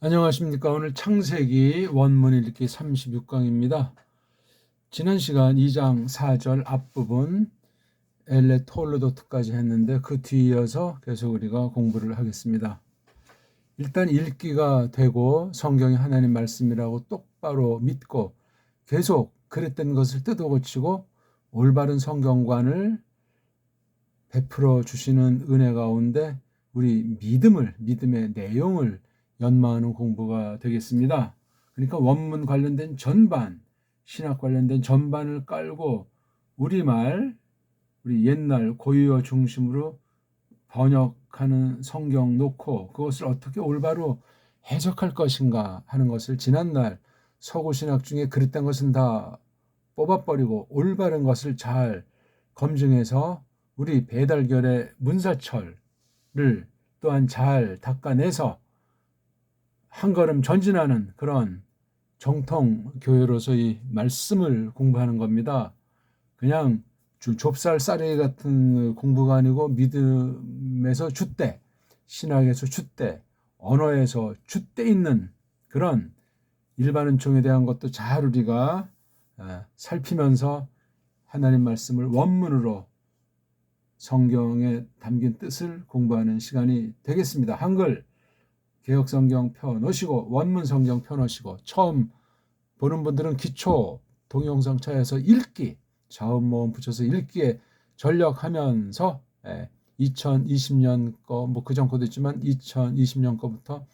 안녕하십니까. 오늘 창세기 원문 읽기 36강입니다. 지난 시간 2장 4절 앞부분 엘레 톨로도트까지 했는데 그 뒤이어서 계속 우리가 공부를 하겠습니다. 일단 읽기가 되고 성경이 하나님 말씀이라고 똑바로 믿고 계속 그랬던 것을 뜯어고치고 올바른 성경관을 베풀어 주시는 은혜 가운데 우리 믿음의 내용을 연마하는 공부가 되겠습니다. 그러니까 원문 관련된 전반, 신학 관련된 전반을 깔고 우리말, 우리 옛날 고유어 중심으로 번역하는 성경 놓고 그것을 어떻게 올바로 해석할 것인가 하는 것을 지난날 서구 신학 중에 그릇된 것은 다 뽑아버리고 올바른 것을 잘 검증해서 우리 배달결의 문사철을 또한 잘 닦아내서 한 걸음 전진하는 그런 정통 교회로서의 말씀을 공부하는 겁니다. 그냥 좁쌀 쌀이 같은 공부가 아니고 믿음에서 줏대, 신학에서 줏대, 언어에서 줏대 있는 그런 일반 은총에 대한 것도 잘 우리가 살피면서 하나님 말씀을 원문으로 성경에 담긴 뜻을 공부하는 시간이 되겠습니다. 한글 개혁성경 펴놓으시고 원문 성경 펴놓으시고 처음 보는 분들은 기초 동영상 차에서 읽기 자음 모음 붙여서 읽기에 전력하면서 2020년 거 뭐 그전 거도 있지만 2020년 거부터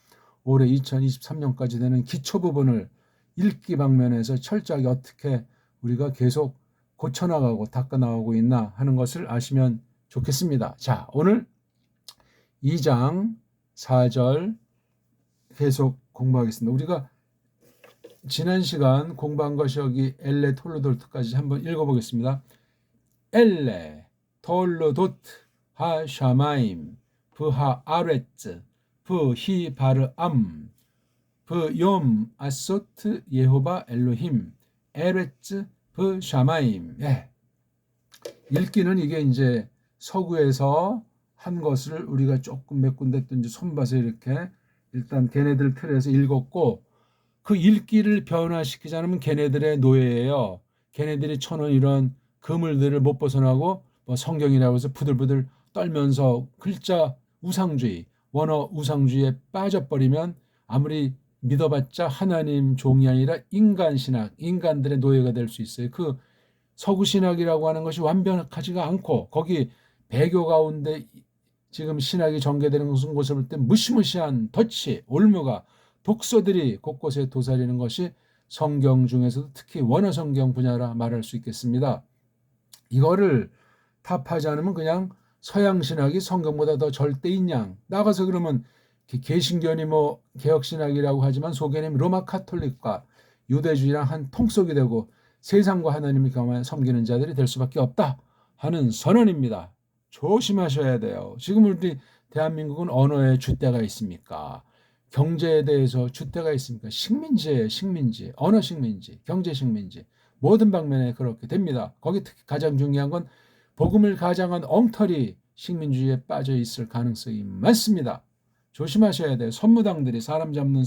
올해 2023년까지 되는 기초 부분을 읽기 방면에서 철저하게 어떻게 우리가 계속 고쳐나가고 닦아나가고 있나 하는 것을 아시면 좋겠습니다. 자, 오늘 2장 4절 계속 공부하겠습니다. 우리가 지난 시간 공부한 것이 여기 엘레 톨로도트까지 한번 읽어보겠습니다. 엘레 톨로도트 하 샤마임 브하 아레츠 브히 바르암 브욤 아소트 예호바 엘로힘 에레츠 브샤마임. 읽기는 이게 이제 서구에서 한 것을 우리가 조금 몇 군데 또 이제 손봐서 이렇게 일단 걔네들 틀에서 읽었고 그 읽기를 변화시키지 않으면 걔네들의 노예예요. 걔네들이 쳐놓은 이런 그물들을 못 벗어나고 뭐 성경이라고 해서 부들부들 떨면서 글자 우상주의, 원어 우상주의에 빠져버리면 아무리 믿어봤자 하나님 종이 아니라 인간 신학, 인간들의 노예가 될 수 있어요. 그 서구 신학이라고 하는 것이 완벽하지가 않고 거기 배교 가운데 지금 신학이 전개되는 곳을 볼 때 무시무시한 덫이 올무가 독소들이 곳곳에 도사리는 것이 성경 중에서도 특히 원어 성경 분야라 말할 수 있겠습니다. 이거를 타파하지 않으면 그냥 서양 신학이 성경보다 더 절대인 양 나가서 그러면 개신교니 뭐 개혁신학이라고 하지만 속에는 로마 카톨릭과 유대주의랑 한 통속이 되고 세상과 하나님을 겸하여 섬기는 자들이 될 수밖에 없다 하는 선언입니다. 조심하셔야 돼요. 지금 우리 대한민국은 언어에 줏대가 있습니까? 경제에 대해서 줏대가 있습니까? 식민지예요. 식민지, 언어 식민지, 경제 식민지 모든 방면에 그렇게 됩니다. 거기 특히 가장 중요한 건 복음을 가장한 엉터리 식민주의에 빠져 있을 가능성이 많습니다. 조심하셔야 돼요. 선무당들이 사람 잡는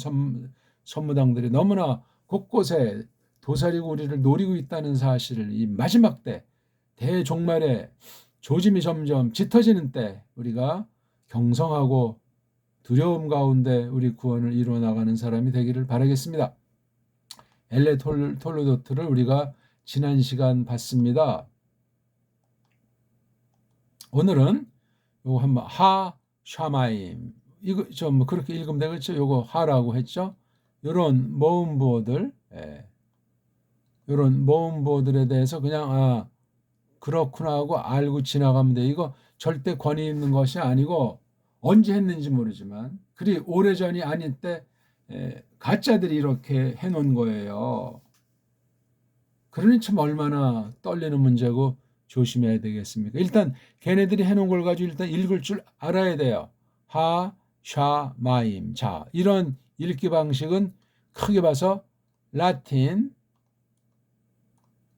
선무당들이 너무나 곳곳에 도사리고 우리를 노리고 있다는 사실을 이 마지막 때 대종말에 조짐이 점점 짙어지는 때 우리가 경성하고 두려움 가운데 우리 구원을 이루어 나가는 사람이 되기를 바라겠습니다. 엘레 톨로도트를 우리가 지난 시간 봤습니다. 오늘은 요거 한번 하 샤마임 이거 좀 뭐 그렇게 읽으면 되겠죠. 요거 하라고 했죠. 요런 모음보들 요런 모음보들에 대해서 그냥 그렇구나 하고 알고 지나가면 돼. 이거 절대 권위 있는 것이 아니고 언제 했는지 모르지만 그리 오래전이 아닐 때 가짜들이 이렇게 해놓은 거예요. 그러니 참 얼마나 떨리는 문제고 조심해야 되겠습니까? 일단 걔네들이 해놓은 걸 가지고 일단 읽을 줄 알아야 돼요. 하, 샤, 마임. 자, 이런 읽기 방식은 크게 봐서 라틴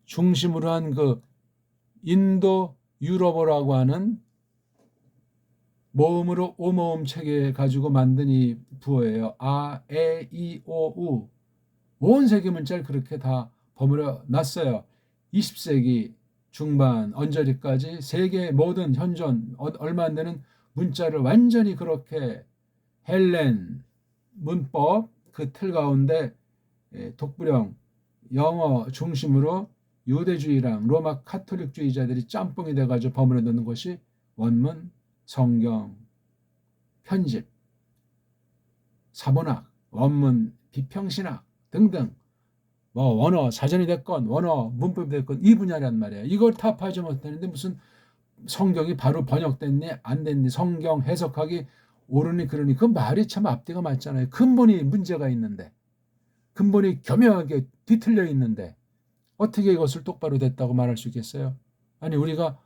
중심으로 한 그 인도 유럽어라고 하는 모음으로 오모음 체계 가지고 만든 이 부어예요. 아, 에, 이, 오, 우. 온 세계 문자를 그렇게 다 버무려 놨어요. 20세기 중반 언저리까지 세계 모든 현존 얼마 안 되는 문자를 완전히 그렇게 헬렌 문법 그 틀 가운데 독불형 영어 중심으로 유대주의랑 로마 카톨릭주의자들이 짬뽕이 돼가지고 버무려 놓는 것이 원문, 성경, 편집, 사본학, 원문, 비평신학 등등 뭐 원어 사전이 됐건 원어 문법이 됐건 이 분야란 말이에요. 이걸 타파하지 못하는데 무슨 성경이 바로 번역됐니 안 됐니 성경 해석하기 옳으니 그러니 그 말이 참 앞뒤가 맞잖아요. 근본이 문제가 있는데 근본이 교묘하게 뒤틀려 있는데 어떻게 이것을 똑바로 됐다고 말할 수 있겠어요? 아니 우리가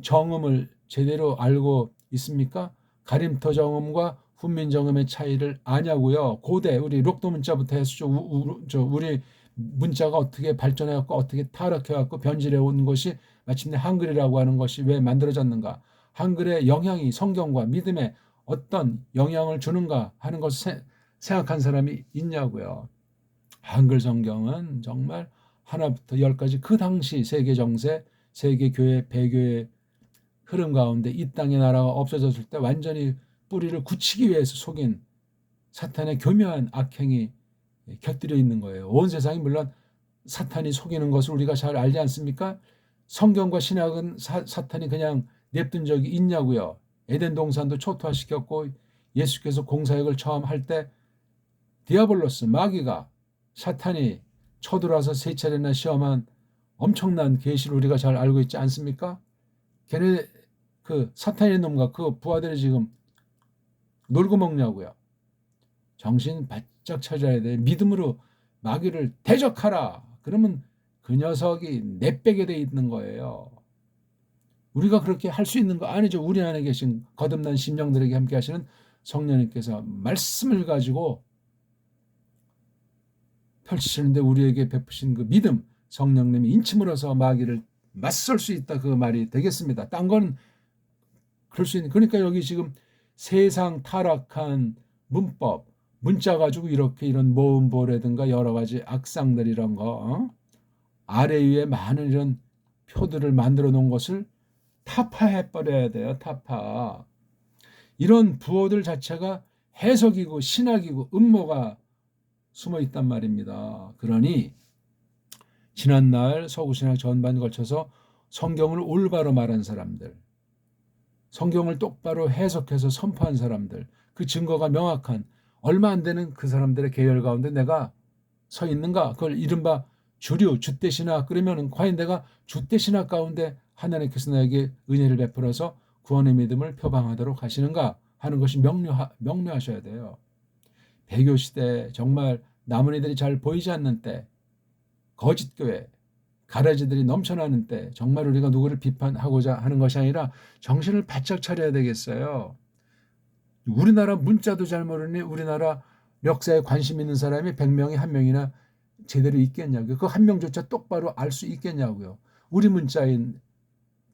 정음을 제대로 알고 있습니까? 가림터 정음과 훈민 정음의 차이를 아냐고요. 고대 우리 록도 문자부터 해서 우리 문자가 어떻게 발전해갖고 어떻게 타락해갖고 변질해 온 것이 마침내 한글이라고 하는 것이 왜 만들어졌는가? 한글의 영향이 성경과 믿음에 어떤 영향을 주는가 하는 것을 생각한 사람이 있냐고요. 한글 성경은 정말 하나부터 열까지 그 당시 세계 정세, 세계 교회, 배교의 흐름 가운데 이 땅의 나라가 없어졌을 때 완전히 뿌리를 굳히기 위해서 속인 사탄의 교묘한 악행이 곁들여 있는 거예요. 온 세상이 물론 사탄이 속이는 것을 우리가 잘 알지 않습니까? 성경과 신학은 사탄이 그냥 냅둔 적이 있냐고요. 에덴 동산도 초토화시켰고 예수께서 공사역을 처음 할 때 디아블로스 마귀가 사탄이 쳐들어와서 세 차례나 시험한 엄청난 계시를 우리가 잘 알고 있지 않습니까? 걔네 그 사탄의 놈과 그 부하들이 지금 놀고 먹냐고요. 정신 바짝 차려야 돼. 믿음으로 마귀를 대적하라. 그러면 그 녀석이 내빼게 돼 있는 거예요. 우리가 그렇게 할 수 있는 거 아니죠. 우리 안에 계신 거듭난 심령들에게 함께 하시는 성령님께서 말씀을 가지고 펼치시는데 우리에게 베푸신 그 믿음, 성령님이 인침으로써 마귀를 맞설 수 있다 그 말이 되겠습니다. 딴 건 그럴 수 있는. 그러니까 여기 지금 세상 타락한 문법, 문자 가지고 이렇게 이런 모음보라든가 여러 가지 악상들 이런 거 아래 위에 많은 이런 표들을 만들어 놓은 것을 타파해 버려야 돼요. 타파. 이런 부호들 자체가 해석이고 신학이고 음모가 숨어 있단 말입니다. 그러니 지난날 서구신학 전반 걸쳐서 성경을 올바로 말한 사람들, 성경을 똑바로 해석해서 선포한 사람들, 그 증거가 명확한 얼마 안 되는 그 사람들의 계열 가운데 내가 서 있는가? 그걸 이른바 주류, 주대신학 그러면 과연 내가 주대신학 가운데 하나님께서 나에게 은혜를 베풀어서 구원의 믿음을 표방하도록 하시는가 하는 것이 명료하셔야 돼요. 배교 시대 정말 남은 이들이 잘 보이지 않는 때, 거짓교회, 가라지들이 넘쳐나는 때 정말 우리가 누구를 비판하고자 하는 것이 아니라 정신을 바짝 차려야 되겠어요. 우리나라 문자도 잘 모르니 우리나라 역사에 관심 있는 사람이 100명이 1명이나 제대로 있겠냐고요. 그 한 명조차 똑바로 알 수 있겠냐고요. 우리 문자인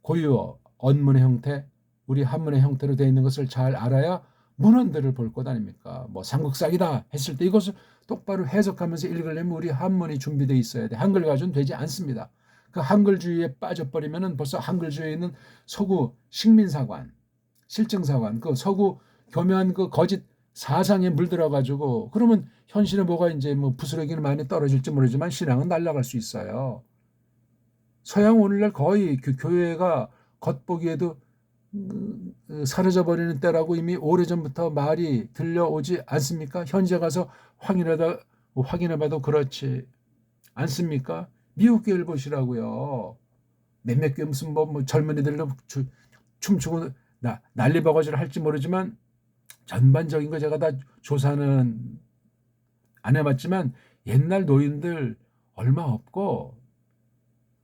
고유어, 언문의 형태, 우리 한문의 형태로 되어 있는 것을 잘 알아야 문헌들을 볼 것 아닙니까? 뭐 삼국사기다 했을 때 이것을 똑바로 해석하면서 읽으려면 우리 한문이 준비되어 있어야 돼. 한글 가지고는 되지 않습니다. 그 한글주의에 빠져버리면 벌써 한글주의에 있는 서구 식민사관, 실증사관, 그 서구 교묘한 그 거짓 사상에 물들어가지고 그러면 현실에 뭐가 이제 뭐 부스러기는 많이 떨어질지 모르지만 신앙은 날아갈 수 있어요. 서양 오늘날 거의 교회가 겉보기에도 사라져버리는 때라고 이미 오래전부터 말이 들려오지 않습니까? 현재 가서 확인해봐도 그렇지 않습니까? 미국 교회를 보시라고요. 몇몇 교회 무슨 뭐 젊은이들로 춤추고 난리바가지를 할지 모르지만 전반적인 거 제가 다 조사는 안 해봤지만 옛날 노인들 얼마 없고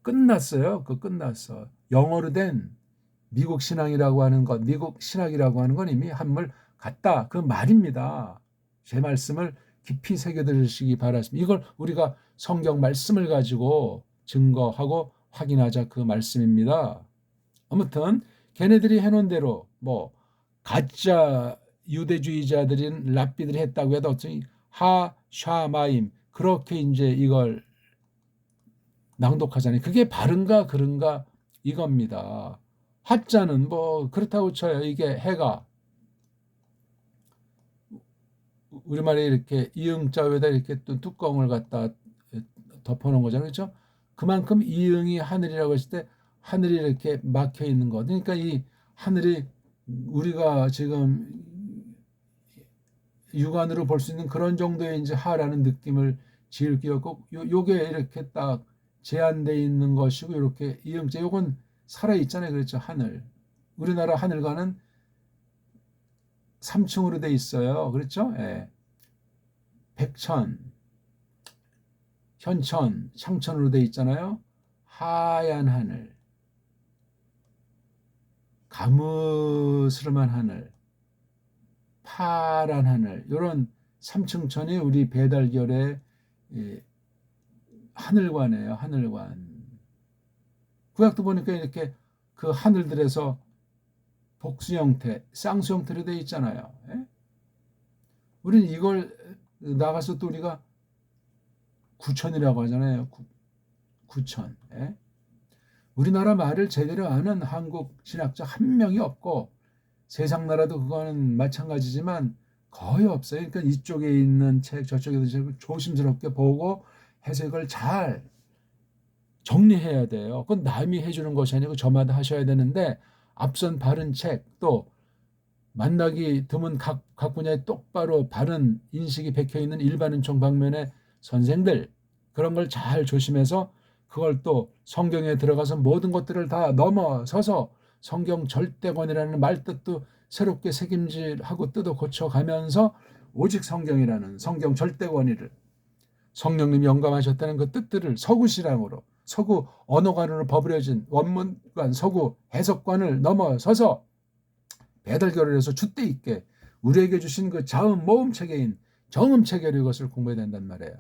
끝났어요. 끝났어. 영어로 된 미국 신앙이라고 하는 것, 미국 신학이라고 하는 건 이미 한물 갔다. 그 말입니다. 제 말씀을 깊이 새겨들으시기 바랍니다. 이걸 우리가 성경 말씀을 가지고 증거하고 확인하자 그 말씀입니다. 아무튼 걔네들이 해놓은 대로 뭐 가짜 유대주의자들인 랍비들이 했다고 해도 어쩌니 하샤마임 그렇게 이제 이걸 낭독하잖아요. 그게 바른가 그른가 이겁니다. 하자는 뭐 그렇다고 쳐요. 이게 해가 우리말에 이렇게 이응자 위에다 이렇게 또 뚜껑을 갖다 덮어놓은 거잖아요. 그렇죠? 그만큼 이응이 하늘이라고 했을 때 하늘이 이렇게 막혀 있는 거. 그러니까 이 하늘이 우리가 지금 육안으로 볼 수 있는 그런 정도의 이제 하라는 느낌을 지을 끼었고 요게 이렇게 딱 제한되어 있는 것이고 이렇게 이응자 요건 살아 있잖아요. 그렇죠? 하늘. 우리나라 하늘과는 3층으로 돼 있어요. 그렇죠? 예. 백천, 현천, 창천으로 돼 있잖아요. 하얀 하늘, 가무스름한 하늘, 파란 하늘 이런 삼층천이 우리 배달결의 하늘관이에요. 하늘관. 구약도 보니까 이렇게 그 하늘들에서 복수 형태, 쌍수 형태로 되어 있잖아요. 예? 우리는 이걸 나가서 또 우리가 구천이라고 하잖아요. 구천. 예? 우리나라 말을 제대로 아는 한국 신학자 한 명이 없고 세상 나라도 그거는 마찬가지지만 거의 없어요. 그러니까 이쪽에 있는 책 저쪽에 있는 책을 조심스럽게 보고 해석을 잘 정리해야 돼요. 그건 남이 해주는 것이 아니고 저마다 하셔야 되는데 앞선 바른 책 또 만나기 드문 각 분야에 똑바로 바른 인식이 박혀있는 일반은총 방면의 선생들 그런 걸 잘 조심해서 그걸 또 성경에 들어가서 모든 것들을 다 넘어서서 성경 절대권이라는 말뜻도 새롭게 새김질하고 뜯어 고쳐가면서 오직 성경이라는 성경 절대권위를 성령님이 영감하셨다는 그 뜻들을 서구시랑으로 서구 언어관으로 버무려진 원문관 서구 해석관을 넘어서서 배달결을 해서 줏대 있게 우리에게 주신 그 자음 모음체계인 정음체계로 이것을 공부해야 된단 말이에요.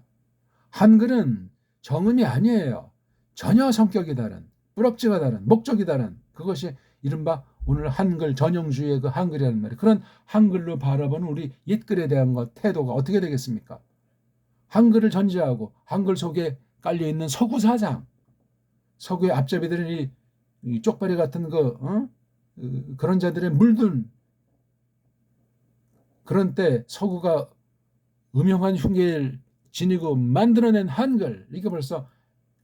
한글은 정음이 아니에요. 전혀 성격이 다른, 뿌럭지가 다른, 목적이 다른 그것이 이른바 오늘 한글 전형주의의 그 한글이라는 말이에요. 그런 한글로 바라보는 우리 옛글에 대한 것 태도가 어떻게 되겠습니까? 한글을 전제하고 한글 속에 깔려있는 서구 사상, 서구의 앞잡이들은 이 쪽발이 같은 그런 자들의 물든 그런 때 서구가 음흉한 흉계를 지니고 만들어낸 한글 이게 벌써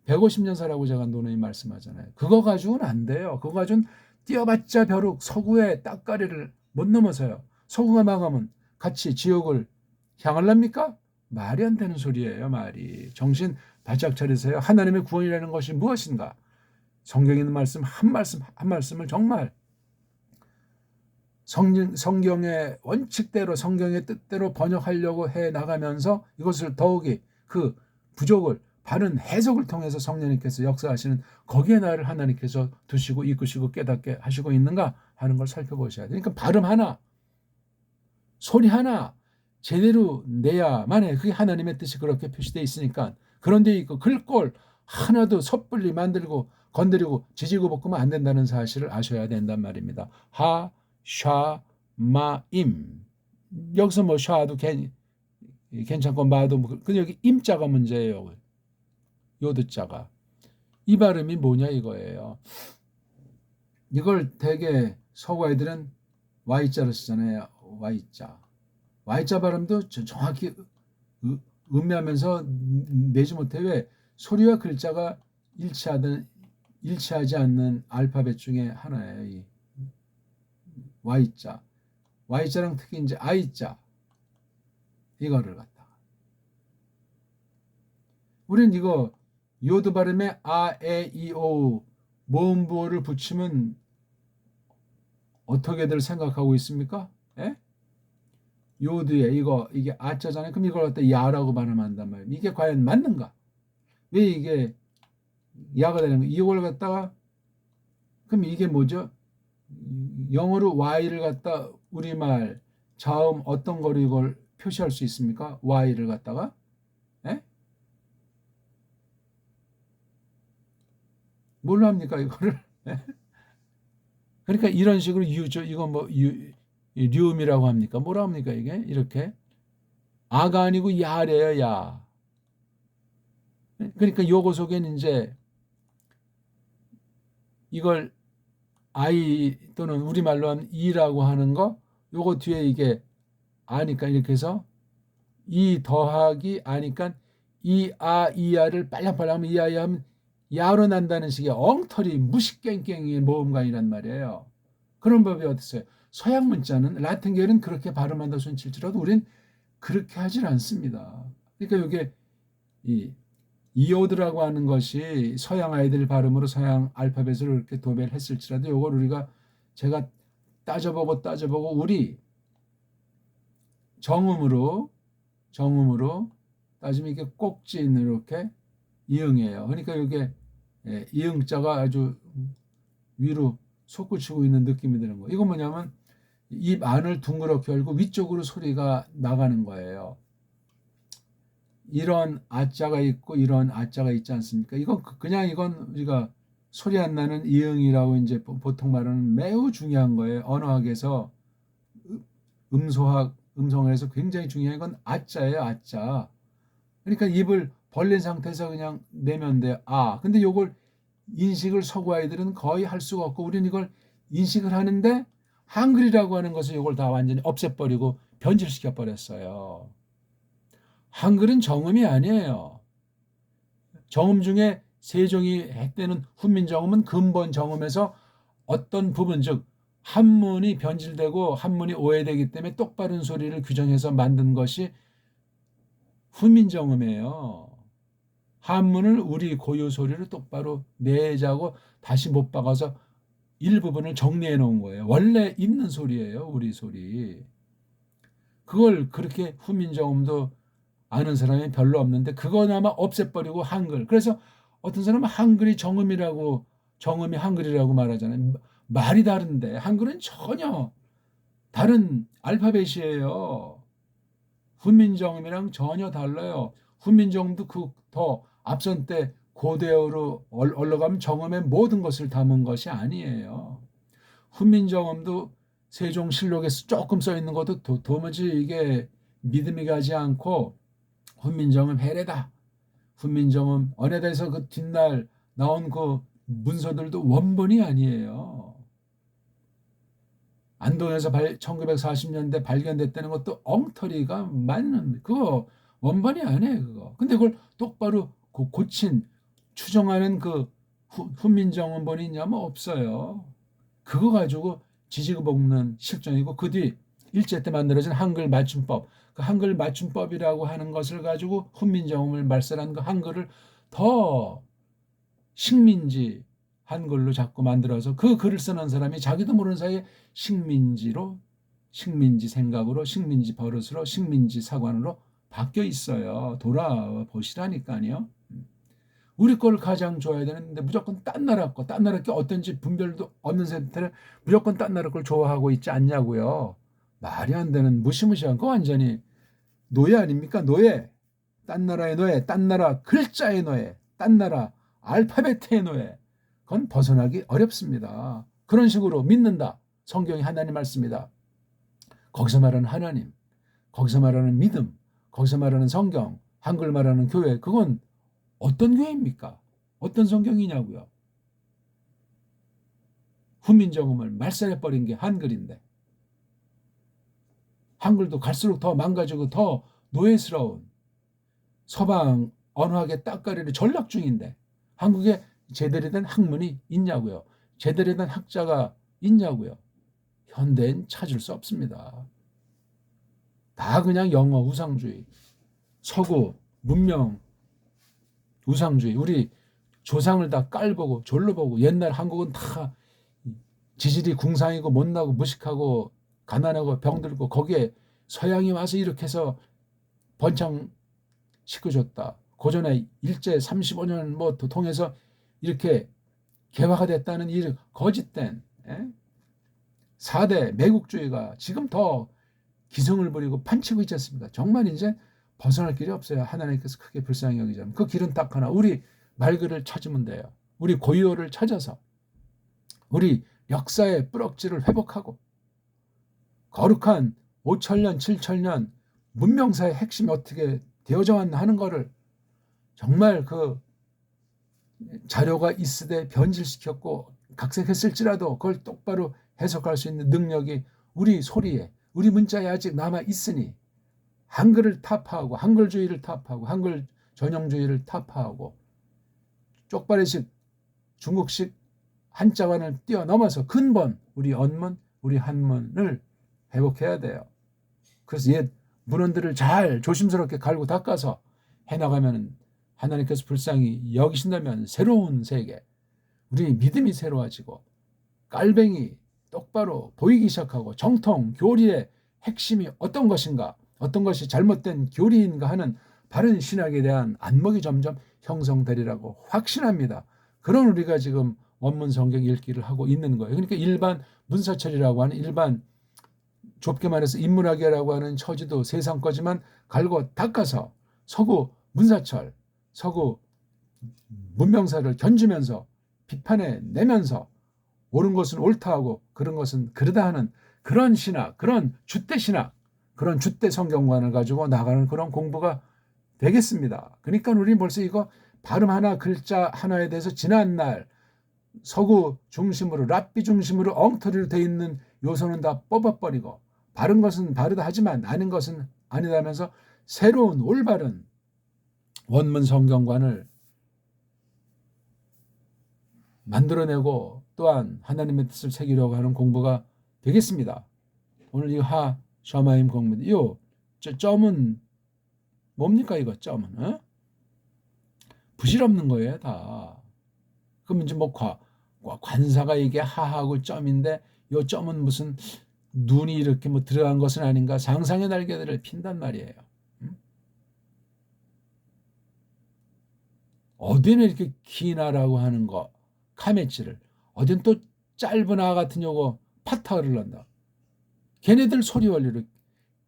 150년 사라고 제가 노노이 말씀하잖아요. 그거 가지고는 안 돼요. 그거 가지고는 뛰어봤자 벼룩 서구의 따까리를 못 넘어서요. 서구가 망하면 같이 지옥을 향할랍니까? 말이 안 되는 소리예요. 말이. 정신 바짝 차리세요. 하나님의 구원이라는 것이 무엇인가? 성경에 있는 말씀 한 말씀을 정말 성경의 원칙대로 성경의 뜻대로 번역하려고 해 나가면서 이것을 더욱이 그 부족을 바른 해석을 통해서 성령님께서 역사하시는 거기에 나를 하나님께서 두시고 이끄시고 깨닫게 하시고 있는가 하는 걸 살펴보셔야 돼요. 그러니까 발음 하나 소리 하나 제대로 내야만 해. 그게 하나님의 뜻이 그렇게 표시되어 있으니까. 그런데 이거 글꼴 하나도 섣불리 만들고 건드리고 지지고 볶으면 안 된다는 사실을 아셔야 된단 말입니다. 하, 샤, 마, 임. 여기서 뭐 샤도 괜찮고 마도 근데 여기 임자가 문제예요. 요드자가. 이 발음이 뭐냐 이거예요. 이걸 되게 서구 애들은 Y자로 쓰잖아요. Y자. Y자 발음도 정확히 음미하면서 내지 못해 왜 소리와 글자가 일치하지 않는 알파벳 중에 하나예요. 이 Y자. Y자랑 특히 이제 I자. 이거를 갖다가. 우린 이거 요드 발음에 아, 에, 이, 오 모음부호를 붙이면 어떻게들 생각하고 있습니까? 예? 요드에 이게 아자잖아요. 그럼 이걸 갖다 야라고 발음한단 말이에요. 이게 과연 맞는가? 왜 이게 야가 되는 거? 이걸 갖다가 그럼 이게 뭐죠? 영어로 Y를 갖다 우리말 자음 어떤 거로 이걸 표시할 수 있습니까? Y를 갖다가 예? 뭘로 합니까 이거를? 예? 그러니까 이런 식으로 유죠. 이거 뭐 이 류음이라고 합니까? 뭐라 합니까 이게? 이렇게 아가 아니고 야래요, 야. 그러니까 요거 속에는 이제 이걸 I 또는 우리말로 하면 이라고 하는 거, 요거 뒤에 이게 아니까 이렇게 해서 이 더하기 아니까 이야를 빨랑빨랑 하면 이야 하면 야로 난다는 식의 엉터리 무식깽깽의 모음관이란 말이에요. 그런 법이 어디 있어요? 서양 문자는 라틴계는 그렇게 발음한다 손칠지라도 우린 그렇게 하질 않습니다. 그러니까 이게 이 이오드라고 하는 것이 서양 아이들 발음으로 서양 알파벳으로 이렇게 도배를 했을지라도 이걸 우리가 제가 따져보고 우리 정음으로 따지면 이게 꼭지는 이렇게 이응이에요. 그러니까 이게 이응자가 아주 위로 솟구치고 있는 느낌이 드는 거예요. 이건 뭐냐면 입 안을 둥그렇게 열고 위쪽으로 소리가 나가는 거예요. 이런 아자가 있고 이런 아자가 있지 않습니까? 이건 이건 우리가 소리 안 나는 이응이라고 이제 보통 말하는 매우 중요한 거예요. 언어학에서 음성에서 굉장히 중요한 건 아자예요, 아자. 그러니까 입을 벌린 상태에서 그냥 내면 돼요. 아, 근데 요걸 인식을 서구 아이들은 거의 할 수가 없고 우리는 이걸 인식을 하는데 한글이라고 하는 것은 이걸 다 완전히 없애버리고 변질시켜 버렸어요. 한글은 정음이 아니에요. 정음 중에 세 종이 해되는 훈민정음은 근본 정음에서 어떤 부분 즉 한문이 변질되고 한문이 오해되기 때문에 똑바른 소리를 규정해서 만든 것이 훈민정음이에요. 한문을 우리 고유 소리를 똑바로 내자고 다시 못 박아서 일부분을 정리해 놓은 거예요. 원래 있는 소리예요. 우리 소리. 그걸 그렇게 훈민정음도 아는 사람이 별로 없는데 그거나마 없애버리고 한글. 그래서 어떤 사람은 한글이 정음이 한글이라고 말하잖아요. 말이 다른데 한글은 전혀 다른 알파벳이에요. 훈민정음이랑 전혀 달라요. 훈민정음도 그 더 앞선 때 고대어로 올라가면 정음의 모든 것을 담은 것이 아니에요. 훈민정음도 세종실록에 조금 써 있는 것도 도무지 이게 믿음이 가지 않고 훈민정음 해례다. 훈민정음 언해다에서 그 뒷날 나온 그 문서들도 원본이 아니에요. 안동에서 1940년대 발견됐다는 것도 엉터리가 맞는 그거 원본이 아니에요. 그거. 근데 그걸 똑바로 고친 추정하는 그 훈민정음본이 있냐면 없어요. 그거 가지고 지지고 볶는 실정이고 그 뒤 일제 때 만들어진 한글 맞춤법 그 한글 맞춤법이라고 하는 것을 가지고 훈민정음을 말살한 그 한글을 더 식민지 한글로 자꾸 만들어서 그 글을 쓰는 사람이 자기도 모르는 사이에 식민지 생각으로 식민지 버릇으로 식민지 사관으로 바뀌어 있어요. 돌아보시라니까요. 우리 거를 가장 좋아해야 되는데 무조건 딴 나라 게 어떤지 분별도 없는 상태를 무조건 딴 나라 걸 좋아하고 있지 않냐고요. 말이 안 되는 무시무시한 거 완전히 노예 아닙니까? 노예. 딴 나라의 노예, 딴 나라 글자의 노예, 딴 나라 알파벳의 노예. 그건 벗어나기 어렵습니다. 그런 식으로 믿는다. 성경이 하나님 말씀이다. 거기서 말하는 하나님, 거기서 말하는 믿음, 거기서 말하는 성경, 한글 말하는 교회, 그건 어떤 교회입니까? 어떤 성경이냐고요. 훈민정음을 말살해버린 게 한글인데 한글도 갈수록 더 망가지고 더 노예스러운 서방 언어학의 따까리를 전락 중인데 한국에 제대로 된 학문이 있냐고요. 제대로 된 학자가 있냐고요. 현대엔 찾을 수 없습니다. 다 그냥 영어 우상주의, 서구 문명 우상주의, 우리 조상을 다 깔보고 졸로 보고 옛날 한국은 다 지질이 궁상이고 못나고 무식하고 가난하고 병들고 거기에 서양이 와서 이렇게 해서 번창 시켜줬다. 고전에 일제 35년 뭐 통해서 이렇게 개화가 됐다는 이 거짓된 4대 매국주의가 지금 더 기승을 부리고 판치고 있지 않습니까? 정말 이제 벗어날 길이 없어요. 하나님께서 크게 불쌍히 여기자면 그 길은 딱 하나. 우리 말글을 찾으면 돼요. 우리 고유어를 찾아서 우리 역사의 뿌럭지를 회복하고 거룩한 5천년 7천년 문명사의 핵심이 어떻게 되어져 왔나 하는 거를 정말 그 자료가 있으되 변질시켰고 각색했을지라도 그걸 똑바로 해석할 수 있는 능력이 우리 소리에, 우리 문자에 아직 남아 있으니 한글을 타파하고 한글주의를 타파하고 한글 전형주의를 타파하고 쪽발이식 중국식 한자관을 뛰어넘어서 근본 우리 언문, 우리 한문을 회복해야 돼요. 그래서 옛 문헌들을 잘 조심스럽게 갈고 닦아서 해나가면 하나님께서 불쌍히 여기신다면 새로운 세계, 우리 믿음이 새로워지고 깔뱅이 똑바로 보이기 시작하고 정통 교리의 핵심이 어떤 것인가, 어떤 것이 잘못된 교리인가 하는 바른 신학에 대한 안목이 점점 형성되리라고 확신합니다. 그런 우리가 지금 원문 성경 읽기를 하고 있는 거예요. 그러니까 일반 문사철이라고 하는 일반 좁게 말해서 인문학이라고 하는 처지도 세상 거지만 갈고 닦아서 서구 문사철, 서구 문명사를 견주면서 비판해 내면서 옳은 것은 옳다 하고 그런 것은 그르다 하는 그런 신학, 그런 줏대 신학, 그런 줏대 성경관을 가지고 나가는 그런 공부가 되겠습니다. 그러니까 우리 벌써 이거 발음 하나 글자 하나에 대해서 지난날 서구 중심으로 랍비 중심으로 엉터리로 돼 있는 요소는 다 뽑아버리고 바른 것은 바르다 하지만 아닌 것은 아니다면서 새로운 올바른 원문 성경관을 만들어내고 또한 하나님의 뜻을 새기려고 하는 공부가 되겠습니다. 오늘 이 하 셔마임 공부, 이 점은 뭡니까 이거 점은? 어? 부질없는 거예요 다. 그럼 이제 뭐 관사가 이게 하하고 점인데 요 점은 무슨 눈이 이렇게 뭐 들어간 것은 아닌가 상상의 날개들을 핀단 말이에요. 어디는 이렇게 기나라고 하는 거 카메치를 어딘 또 짧은 아 같은 요거 파타를 넣는다. 걔네들 소리 원리를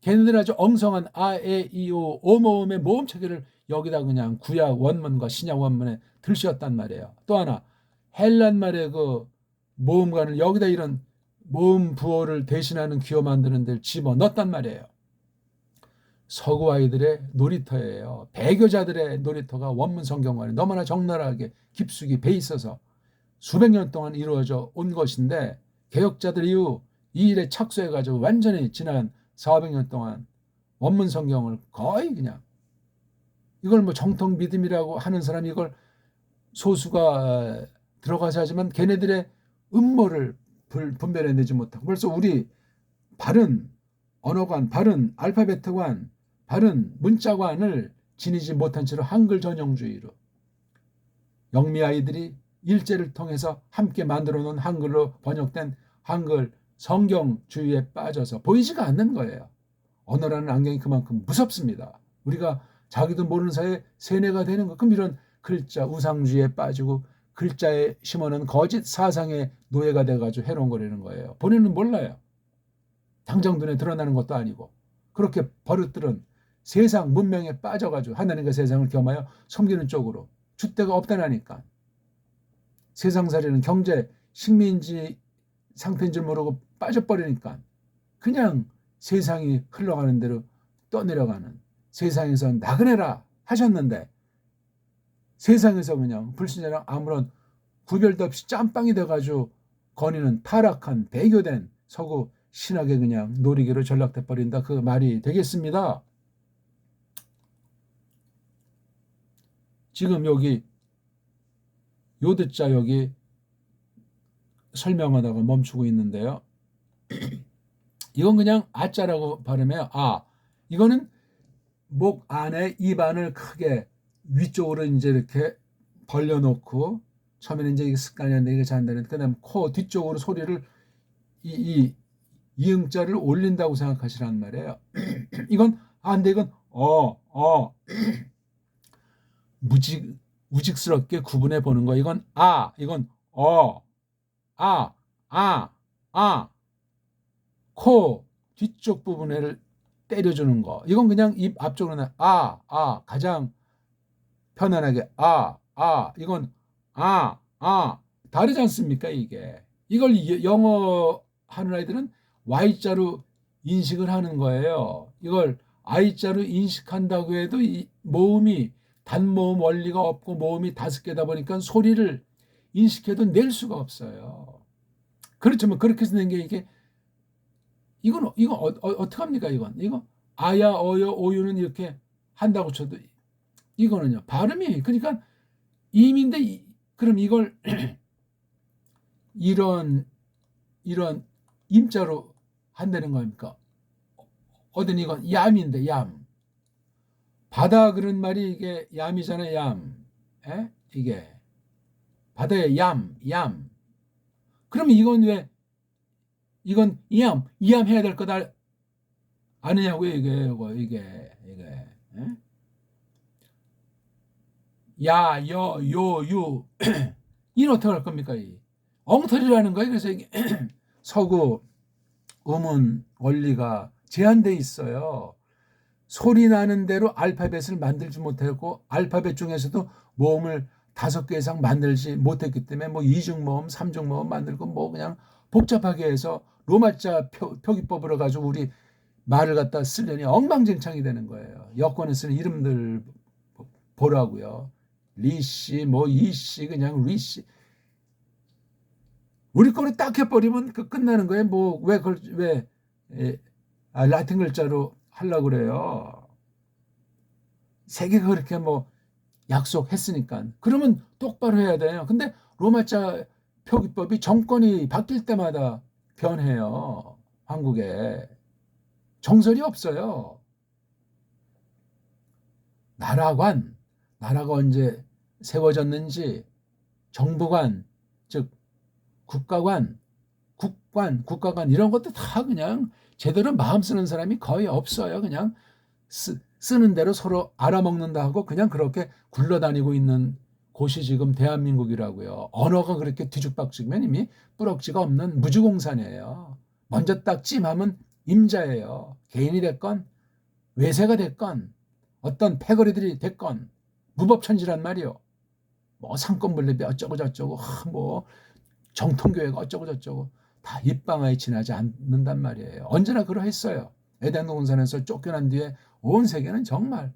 걔네들 아주 엉성한 아, 에, 이, 오, 오모음의 모음 체계를 여기다 그냥 구약 원문과 신약 원문에 들씌웠단 말이에요. 또 하나 헬란 말의 그 모음관을 여기다 이런 모음 부호를 대신하는 기호 만드는 데를 집어넣었단 말이에요. 서구 아이들의 놀이터예요. 배교자들의 놀이터가 원문 성경관에 너무나 적나라하게 깊숙이 배 있어서 수백 년 동안 이루어져 온 것인데 개혁자들 이후 이 일에 착수해가지고 완전히 지난 400년 동안 원문 성경을 거의 그냥 이걸 뭐 정통 믿음이라고 하는 사람이 이걸 소수가 들어가서 하지만 걔네들의 음모를 분별해내지 못하고 벌써 우리 바른 언어관, 바른 알파벳관, 바른 문자관을 지니지 못한 채로 한글 전형주의로 영미 아이들이 일제를 통해서 함께 만들어 놓은 한글로 번역된 한글 성경주의에 빠져서 보이지가 않는 거예요. 언어라는 안경이 그만큼 무섭습니다. 우리가 자기도 모르는 사이에 세뇌가 되는 거. 그럼 이런 글자 우상주의에 빠지고 글자에 심어놓은 거짓 사상의 노예가 돼가지고 해롱거리는 거예요. 본인은 몰라요. 당장 눈에 드러나는 것도 아니고 그렇게 버릇들은 세상 문명에 빠져가지고 하나님과 세상을 겸하여 섬기는 쪽으로 줏대가 없다나니까 세상살이는 경제 식민지 상태인 줄 모르고 빠져버리니까 그냥 세상이 흘러가는 대로 떠내려가는 세상에서 나그네라 하셨는데 세상에서 그냥 불신자랑 아무런 구별도 없이 짬빵이 돼가지고 거니는 타락한 배교된 서구 신학에 그냥 놀이기로 전락돼 버린다. 그 말이 되겠습니다. 지금 여기 요드자 여기 설명하다가 멈추고 있는데요. 이건 그냥 아자라고 발음해요. 아, 이거는 목 안에 입안을 크게 위쪽으로 이제 이렇게 벌려놓고 처음에는 이제 이게 습관이었는데 이게 잔다는 그다음 코 뒤쪽으로 소리를 이 이음자를 올린다고 생각하시란 말이에요. 이건 안돼 이건 우직스럽게 구분해 보는 거. 이건 아, 이건 코 뒤쪽 부분을 때려주는 거. 이건 그냥 입 앞쪽으로는 가장 편안하게 이건 다르지 않습니까? 이게 이걸 영어 하는 아이들은 Y자로 인식을 하는 거예요. 이걸 I자로 인식한다고 해도 이 모음이 단모음 원리가 없고 모음이 5개다 보니까 소리를 인식해도 낼 수가 없어요. 그렇지만 그렇게 해서 낸 게 이게 이건 어떻게 합니까? 이거 아야 어여 오유는 이렇게 한다고 쳐도 이거는요 발음이 그러니까 임인데 그럼 이걸 이런 임자로 한다는 겁니까? 어든 이건 얌인데 얌 바다 그런 말이 이게 얌이잖아요. 얌 이게 바다의 얌 그러면 이건 왜 이건 이암 해야 될 거다 아느냐고요 이게 에? 야, 여, 요, 유 이는 어떻게 할 겁니까? 이 엉터리라는 거예요. 그래서 이게 서구 음운 원리가 제한돼 있어요. 소리 나는 대로 알파벳을 만들지 못했고 알파벳 중에서도 모음을 5개 이상 만들지 못했기 때문에 뭐 이중모음, 삼중모음 만들고 뭐 그냥 복잡하게 해서 로마자 표기법으로 가지고 우리 말을 갖다 쓰려니 엉망진창이 되는 거예요. 여권에 쓰는 이름들 보라고요. 리씨, 뭐 이씨, 그냥 리씨. 우리 거를 딱 해버리면 끝나는 거예요. 뭐 왜 그걸 왜 라틴 글자로 하려고 그래요. 세계가 그렇게 뭐 약속했으니까. 그러면 똑바로 해야 돼요. 근데 로마자 표기법이 정권이 바뀔 때마다 변해요. 한국에. 정설이 없어요. 나라가 언제 세워졌는지 정부관, 즉 국가관 이런 것도 다 그냥 제대로 마음 쓰는 사람이 거의 없어요. 그냥 쓰는 대로 서로 알아먹는다 하고 그냥 그렇게 굴러다니고 있는 곳이 지금 대한민국이라고요. 언어가 그렇게 뒤죽박죽이면 이미 뿌럭지가 없는 무주공산이에요. 먼저 딱 찜하면 임자예요. 개인이 됐건 외세가 됐건 어떤 패거리들이 됐건 무법천지란 말이요. 뭐 상권분립이 어쩌고 저쩌고 뭐 정통교회가 어쩌고 저쩌고 다 입방아에 지나지 않는단 말이에요. 언제나 그러했어요. 에덴 동산에서 쫓겨난 뒤에 온 세계는 정말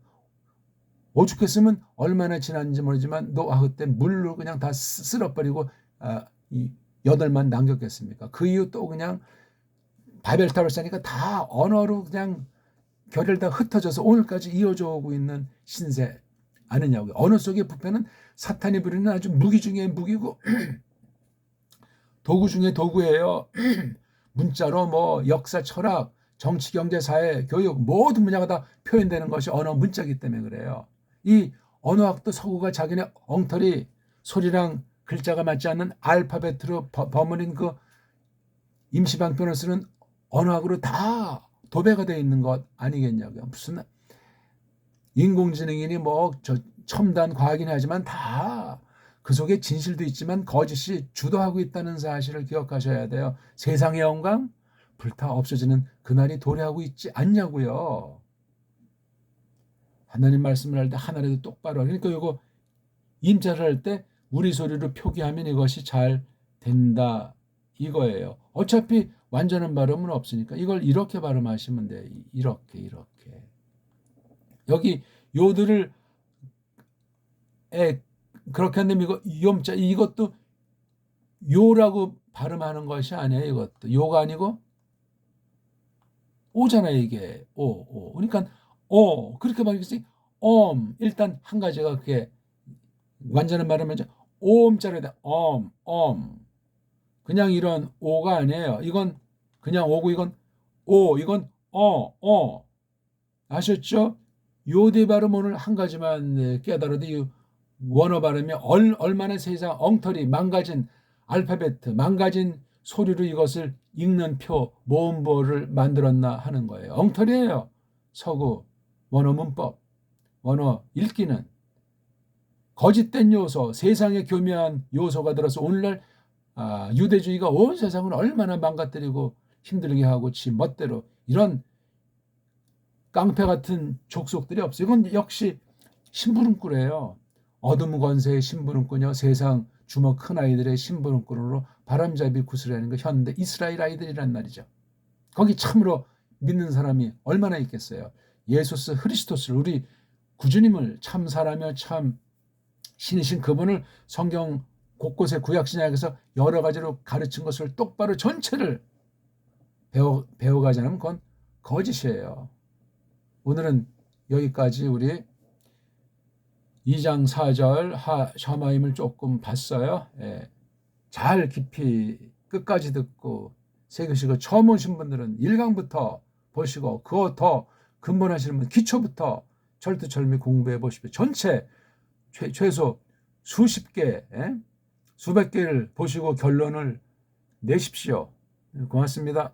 오죽했으면 얼마나 지났는지 모르지만 노아흐 때 물로 그냥 다 쓸어버리고 이 8만 남겼겠습니까? 그 이후 또 그냥 바벨탑을 쌓으니까 다 언어로 그냥 결을 다 흩어져서 오늘까지 이어져 오고 있는 신세 아느냐고요. 언어 속의 부패는 사탄이 부리는 아주 무기 중에 무기고 도구 중에 도구예요. 문자로 뭐 역사, 철학, 정치, 경제, 사회, 교육 모든 분야가 다 표현되는 것이 언어 문자이기 때문에 그래요. 이 언어학도 서구가 자기네 엉터리 소리랑 글자가 맞지 않는 알파벳으로 버무린 그 임시방편을 쓰는 언어학으로 다 도배가 되어 있는 것 아니겠냐고요. 무슨 인공지능이니 뭐 첨단 과학이니 하지만 다 그 속에 진실도 있지만 거짓이 주도하고 있다는 사실을 기억하셔야 돼요. 세상의 영광 불타 없어지는 그날이 도래하고 있지 않냐고요. 하나님 말씀을 할 때 하나라도 똑바로 그러니까 이거 임자를 할 때 우리 소리로 표기하면 이것이 잘 된다 이거예요. 어차피 완전한 발음은 없으니까 이걸 이렇게 발음하시면 돼요. 이렇게 여기 요들을 그렇게 한다면 이거 염자 이것도 요라고 발음하는 것이 아니에요. 이것도 요가 아니고 오잖아요. 이게 오 그러니까 그렇게 말했으니 일단 한 가지가 그게 완전한 발음은 오음자로 돼. 그냥 이런 오가 아니에요. 이건 그냥 오고 이건 이건 아셨죠? 요대 발음 오늘 한 가지만 깨달아도 이 원어 발음이 얼마나 세상 엉터리 망가진 알파벳 망가진 소리로 이것을 읽는 모음보를 만들었나 하는 거예요. 엉터리예요. 서구 원어 문법 원어 읽기는 거짓된 요소 세상에 교묘한 요소가 들어서 오늘날 유대주의가 온 세상을 얼마나 망가뜨리고 힘들게 하고 지 멋대로 이런 깡패 같은 족속들이 없어요. 이건 역시 심부름꾼이에요. 어둠 권세의 심부름꾼이요. 세상 주먹 큰 아이들의 심부름꾼으로 바람잡이 구슬하는 거 현대 이스라엘 아이들이란 말이죠. 거기 참으로 믿는 사람이 얼마나 있겠어요. 예수스 그리스도스를 우리 구주님을 참 사람이여 참 신이신 그분을 성경 곳곳에 구약신약에서 여러 가지로 가르친 것을 똑바로 전체를 배워가지 않으면 그건 거짓이에요. 오늘은 여기까지 우리 2장 4절 샤마임을 조금 봤어요. 예. 잘 깊이 끝까지 듣고 새기시고 처음 오신 분들은 1강부터 보시고 그거 더 근본하시는 분 기초부터 철두철미 공부해 보십시오. 전체 최소 수십 개, 수백 개를 보시고 결론을 내십시오. 고맙습니다.